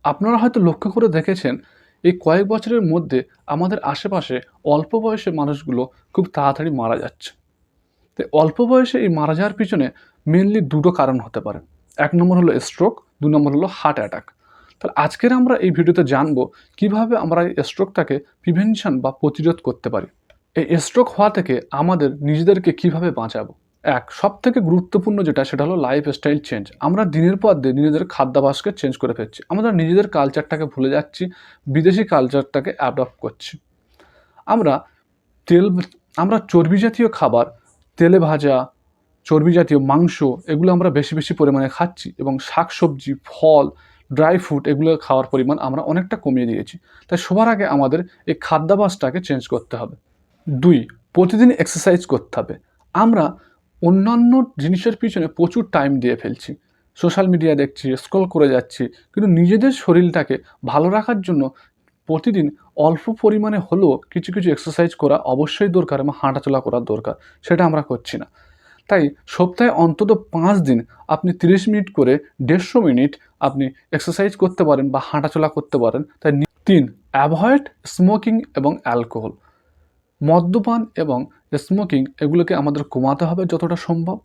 আপনারা হয়তো লক্ষ্য করে দেখেছেন এই কয়েক বছরের মধ্যে আমাদের আশেপাশে অল্প বয়সে মানুষগুলো খুব তাড়াতাড়ি মারা যাচ্ছে। তো অল্প বয়সে এই মারা যাওয়ার পিছনে মেনলি দুটো কারণ হতে পারে। এক নম্বর হলো স্ট্রোক, ২ নম্বর হলো হার্ট অ্যাটাক। তাহলে আজকের আমরা এই ভিডিওতে জানবো কিভাবে আমরা এই স্ট্রোকটাকে প্রিভেনশন বা প্রতিরোধ করতে পারি। এই স্ট্রোক হওয়া থেকে আমাদের নিজেদেরকে কিভাবে বাঁচাবো? সবথেকে গুরুত্বপূর্ণ যেটা সেটা হলো লাইফস্টাইল চেঞ্জ। আমরা দিনের পর দিন নিজেদের খাদ্যাভ্যাসকে চেঞ্জ করে ফেলছি। আমরা নিজেদের কালচারটাকে ভুলে যাচ্ছি, বিদেশি কালচারটাকে অ্যাডপ্ট করছি। আমরা তেল আমরা চর্বি জাতীয় খাবার, তেলে ভাজা, চর্বি জাতীয় মাংস এগুলো আমরা বেশি, বেশি পরিমাণে খাচ্ছি এবং শাকসবজি, ফল, ড্রাই ফ্রুট এগুলো খাওয়ার পরিমাণ আমরা অনেকটা কমিয়ে দিয়েছি। তাই সবার আগে আমাদের এই খাদ্যাভ্যাসটাকে চেঞ্জ করতে হবে। ২. প্রতিদিন এক্সারসাইজ করতে হবে। আমরা অন্যান্য জিনিসের পিছনে প্রচুর টাইম দিয়ে ফেলছি। সোশ্যাল মিডিয়া দেখছি, স্ক্রল করে যাচ্ছি। কিন্তু নিজেদের শরীরটাকে ভালো রাখার জন্য প্রতিদিন অল্প পরিমাণে হলেও কিছু, কিছু এক্সারসাইজ করা অবশ্যই দরকার এবং হাঁটাচলা করা দরকার। সেটা আমরা করছি না। তাই সপ্তাহে অন্তত ৫ দিন আপনি ৩০ মিনিট করে ১৫০ মিনিট আপনি এক্সারসাইজ করতে পারেন বা হাঁটাচলা করতে পারেন। ৩. অ্যাভয়েড স্মোকিং এবং অ্যালকোহল। মদ্যপান এবং স্মোকিং এগুলোকে আমাদের কমাতে হবে যতটা সম্ভব।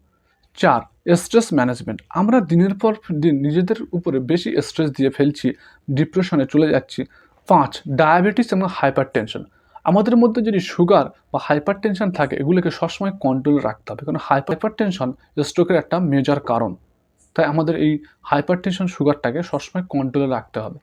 ৪. Stress management. আমরা দিনের পর দিন নিজেদের উপরে বেশি স্ট্রেস দিয়ে ফেলছি, ডিপ্রেশনে চলে যাচ্ছি। ৫. ডায়াবেটিস এবং হাইপারটেনশন। আমাদের মধ্যে যদি সুগার বা হাইপারটেনশন থাকে এগুলোকে সবসময় কন্ট্রোলে রাখতে হবে, কারণ হাইপারটেনশন স্ট্রোকের একটা মেজর কারণ। তাই আমাদের এই হাইপারটেনশন সুগারটাকে সবসময় কন্ট্রোলে রাখতে হবে।